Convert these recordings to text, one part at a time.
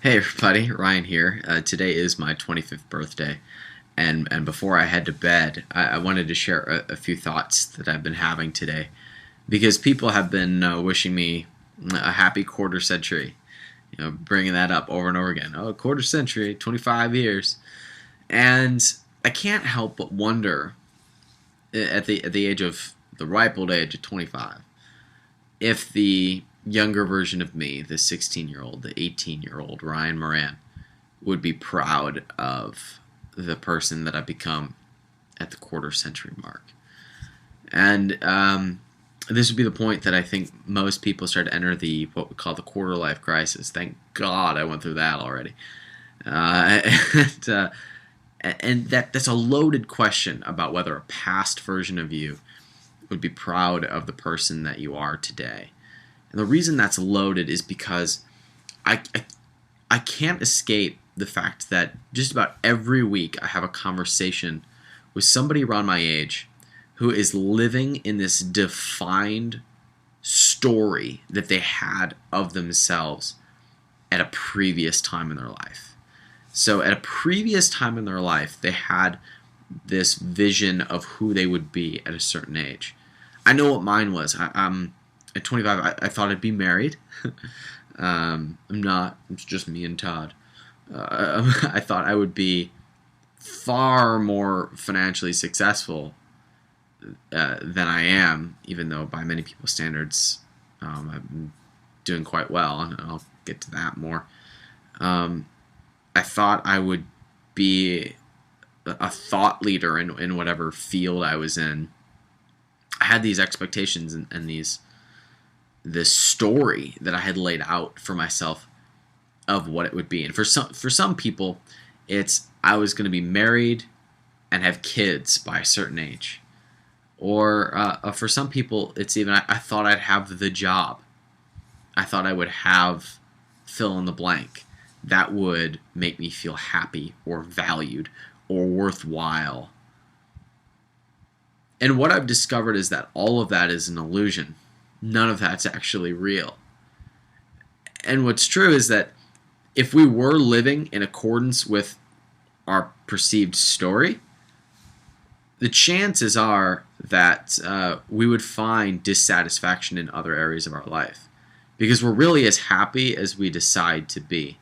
Hey everybody, Ryan here. Today is my 25th birthday, and before I head to bed, I wanted to share a few thoughts that I've been having today, because people have been wishing me a happy quarter century, bringing that up over and over again. Oh, quarter century, 25 years, and I can't help but wonder at the age of the ripe old age of 25, if the younger version of me, the 16-year-old, the 18-year-old Ryan Moran, would be proud of the person that I've become at the quarter century mark. And this would be the point that I think most people start to enter the what we call the quarter life crisis. Thank God I went through that already. Uh, and that's a loaded question about whether a past version of you would be proud of the person that you are today. And the reason that's loaded is because I can't escape the fact that just about every week I have a conversation with somebody around my age who is living in this defined story that they had of themselves at a previous time in their life. So at a previous time in their life, they had this vision of who they would be at a certain age. I know what mine was. At 25, I thought I'd be married. I'm not. It's just me and Todd. I thought I would be far more financially successful than I am, even though by many people's standards, I'm doing quite well, and I'll get to that more. I thought I would be a thought leader in whatever field I was in. I had these expectations and this story that I had laid out for myself of what it would be. And for some people, it's I was going to be married and have kids by a certain age. Or for some people, it's even I thought I'd have the job. I thought I would have fill in the blank that would make me feel happy or valued or worthwhile. And what I've discovered is that all of that is an illusion. None of that's actually real. And what's true is that if we were living in accordance with our perceived story, the chances are that we would find dissatisfaction in other areas of our life, because we're really as happy as we decide to be.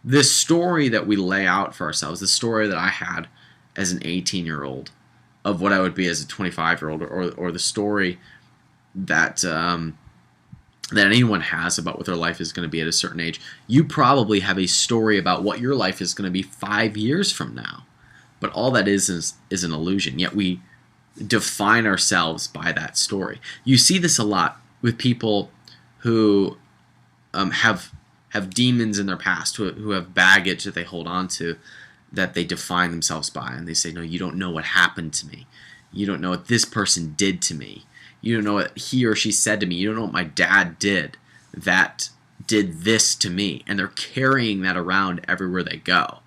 This story that we lay out for ourselves, the story that I had as an 18-year-old of what I would be as a 25-year-old, or the story that anyone has about what their life is going to be at a certain age. You probably have a story about what your life is going to be 5 years from now, but all that is an illusion. Yet we define ourselves by that story. You see this a lot with people who have demons in their past, who have baggage that they hold on to, that they define themselves by, and they say, "No, you don't know what happened to me. You don't know what this person did to me. You don't know what he or she said to me. You don't know what my dad did that did this to me." And they're carrying that around everywhere they go.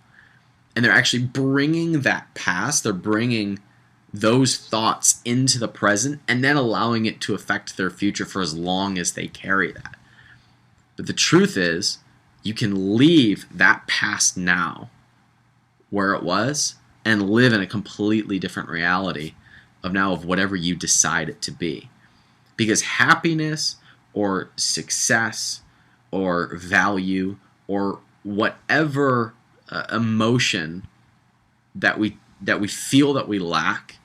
And they're actually bringing that past, they're bringing those thoughts into the present and then allowing it to affect their future for as long as they carry that. But the truth is, you can leave that past now where it was and live in a completely different reality of whatever you decide it to be. Because happiness or success or value or whatever emotion that we feel that we lack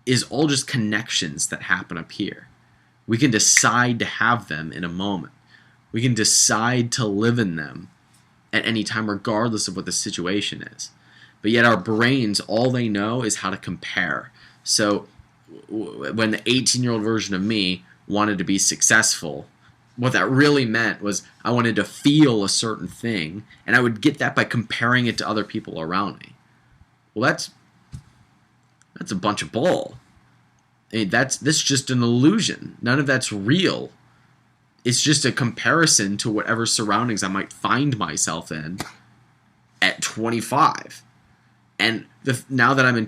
is all just connections that happen up here. We can decide to have them in a moment. We can decide to live in them at any time, regardless of what the situation is. But yet our brains, all they know is how to compare. So when the 18-year-old version of me wanted to be successful, what that really meant was I wanted to feel a certain thing, and I would get that by comparing it to other people around me. Well, that's a bunch of bull. I mean, that's just an illusion. None of that's real. It's just a comparison to whatever surroundings I might find myself in at 25. And now that I'm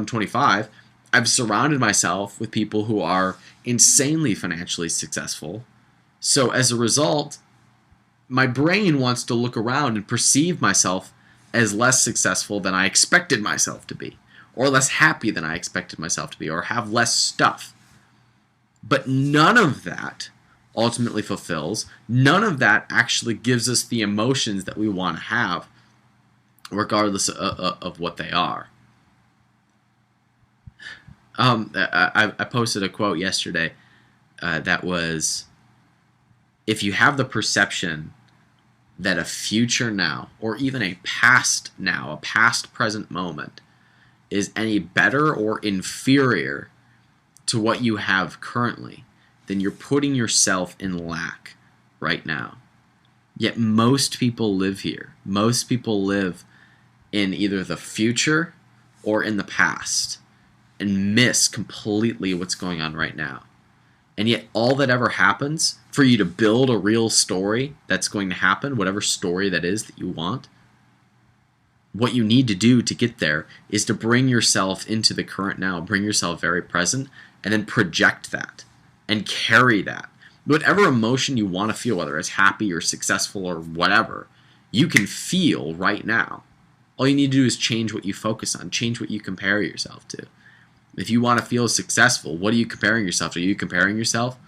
25, I've surrounded myself with people who are insanely financially successful. So as a result, my brain wants to look around and perceive myself as less successful than I expected myself to be, or less happy than I expected myself to be, or have less stuff. But none of that ultimately fulfills. None of that actually gives us the emotions that we want to have, regardless of what they are. I posted a quote yesterday that was, if you have the perception that a future now, or even a past now, a past present moment, is any better or inferior to what you have currently, then you're putting yourself in lack right now. Yet most people live here. Most people live in either the future or in the past and miss completely what's going on right now. And yet all that ever happens for you to build a real story that's going to happen, whatever story that is that you want, what you need to do to get there is to bring yourself into the current now, bring yourself very present, and then project that and carry that. Whatever emotion you want to feel, whether it's happy or successful or whatever, you can feel right now. All you need to do is change what you focus on, change what you compare yourself to. If you want to feel successful, what are you comparing yourself to? Are you comparing yourself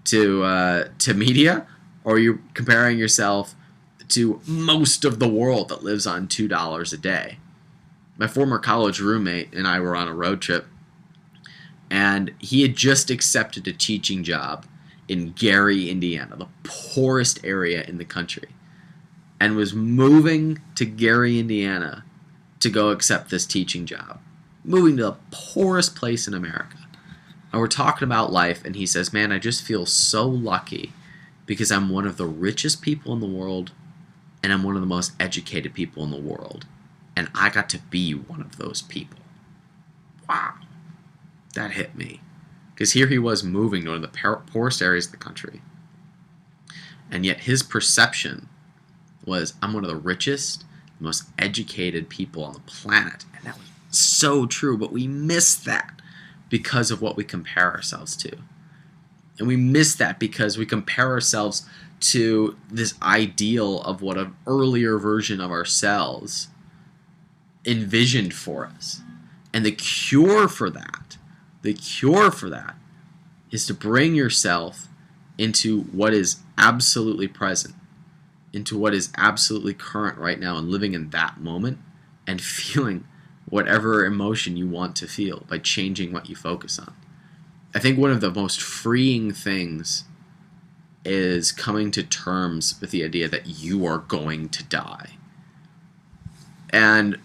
to media? Or are you comparing yourself to most of the world that lives on $2 a day? My former college roommate and I were on a road trip, and he had just accepted a teaching job in Gary, Indiana, the poorest area in the country, and was moving to Gary, Indiana to go accept this teaching job. Moving to the poorest place in America. And we're talking about life, and he says, man, I just feel so lucky because I'm one of the richest people in the world, and I'm one of the most educated people in the world. And I got to be one of those people. Wow. That hit me. Because here he was moving to one of the poorest areas of the country. And yet his perception was, I'm one of the richest, most educated people on the planet. And that was so true, but we miss that because of what we compare ourselves to. And we miss that because we compare ourselves to this ideal of what an earlier version of ourselves envisioned for us. And the cure for that is to bring yourself into what is absolutely present, into what is absolutely current right now, and living in that moment and feeling whatever emotion you want to feel by changing what you focus on. I think one of the most freeing things is coming to terms with the idea that you are going to die. And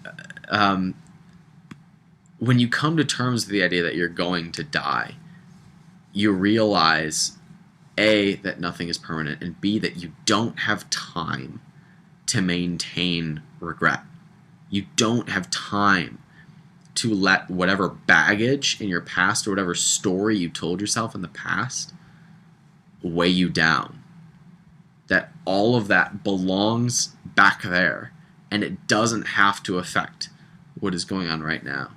when you come to terms with the idea that you're going to die, you realize, A, that nothing is permanent, and B, that you don't have time to maintain regret. You don't have time to let whatever baggage in your past or whatever story you told yourself in the past weigh you down. That all of that belongs back there, and it doesn't have to affect what is going on right now.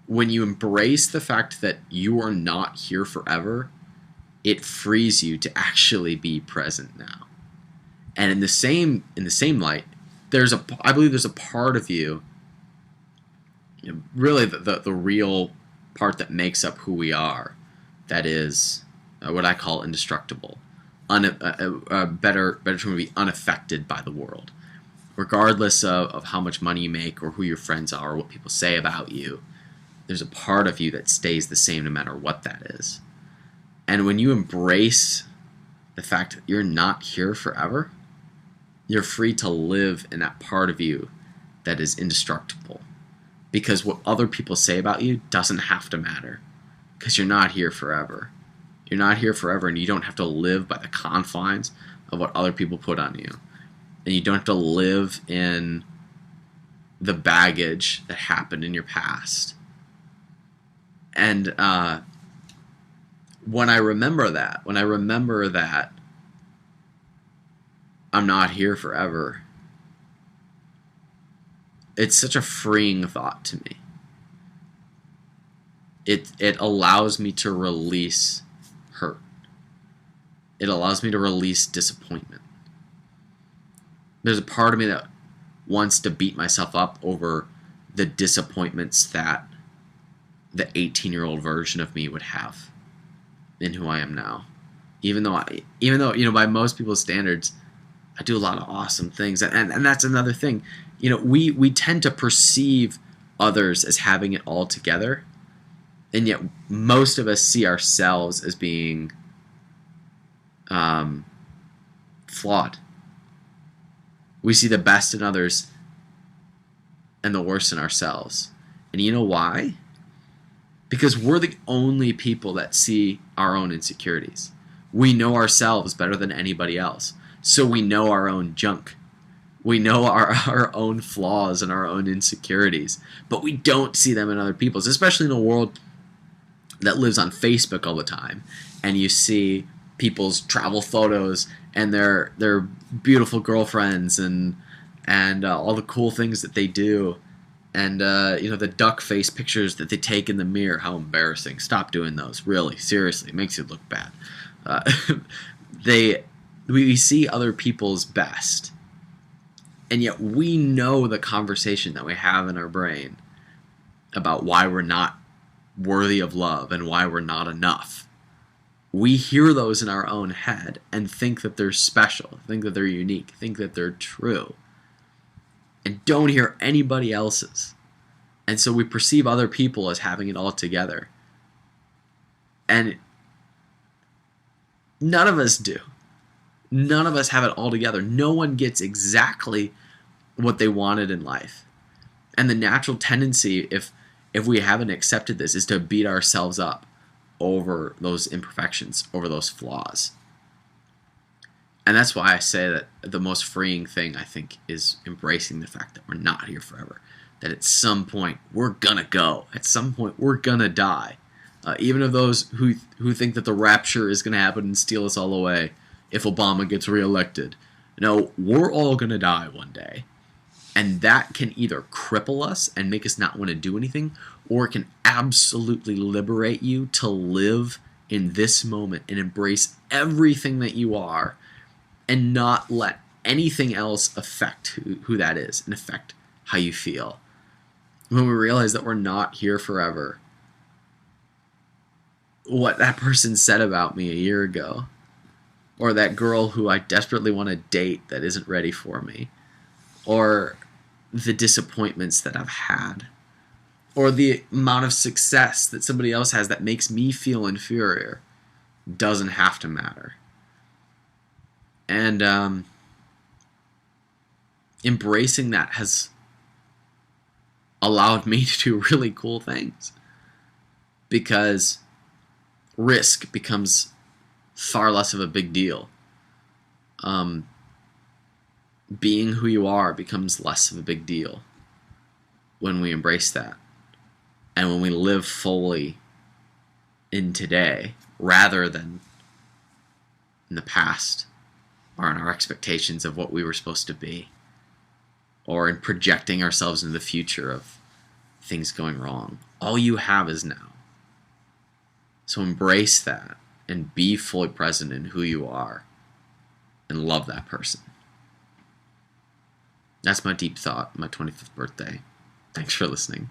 When you embrace the fact that you are not here forever, it frees you to actually be present now. And in the same light, I believe there's a part of you, really the real part that makes up who we are, that is what I call indestructible. A better term would be unaffected by the world. Regardless of how much money you make or who your friends are or what people say about you, there's a part of you that stays the same no matter what that is. And when you embrace the fact that you're not here forever, you're free to live in that part of you that is indestructible. Because what other people say about you doesn't have to matter. Because you're not here forever. You're not here forever, and you don't have to live by the confines of what other people put on you. And you don't have to live in the baggage that happened in your past. And when I remember that I'm not here forever, it's such a freeing thought to me. It allows me to release hurt. It allows me to release disappointment. There's a part of me that wants to beat myself up over the disappointments that the 18-year-old version of me would have in who I am now. Even though, by most people's standards, I do a lot of awesome things. And that's another thing. We tend to perceive others as having it all together. And yet most of us see ourselves as being flawed. We see the best in others and the worst in ourselves. And you know why? Because we're the only people that see our own insecurities. We know ourselves better than anybody else. So we know our own junk. We know our own flaws and our own insecurities. But we don't see them in other people's, especially in a world that lives on Facebook all the time. And you see people's travel photos and their beautiful girlfriends and all the cool things that they do. And, the duck face pictures that they take in the mirror. How embarrassing. Stop doing those. Really. Seriously. It makes you look bad. We see other people's best. And yet we know the conversation that we have in our brain about why we're not worthy of love and why we're not enough. We hear those in our own head and think that they're special, think that they're unique, think that they're true, and don't hear anybody else's. And so we perceive other people as having it all together. And none of us do. None of us have it all together. No one gets exactly what they wanted in life. And the natural tendency, if we haven't accepted this, is to beat ourselves up over those imperfections, over those flaws. And that's why I say that the most freeing thing, I think, is embracing the fact that we're not here forever. That at some point, we're gonna go. At some point, we're gonna die. Even of those who think that the rapture is gonna happen and steal us all away if Obama gets reelected. No, we're all gonna die one day. And that can either cripple us and make us not want to do anything, or it can absolutely liberate you to live in this moment and embrace everything that you are and not let anything else affect who that is and affect how you feel. When we realize that we're not here forever, what that person said about me a year ago, or that girl who I desperately want to date that isn't ready for me, or the disappointments that I've had, or the amount of success that somebody else has that makes me feel inferior, doesn't have to matter. And embracing that has allowed me to do really cool things, because risk becomes far less of a big deal. Being who you are becomes less of a big deal when we embrace that. And when we live fully in today rather than in the past, or in our expectations of what we were supposed to be, or in projecting ourselves into the future of things going wrong. All you have is now. So embrace that and be fully present in who you are and love that person. That's my deep thought, my 25th birthday. Thanks for listening.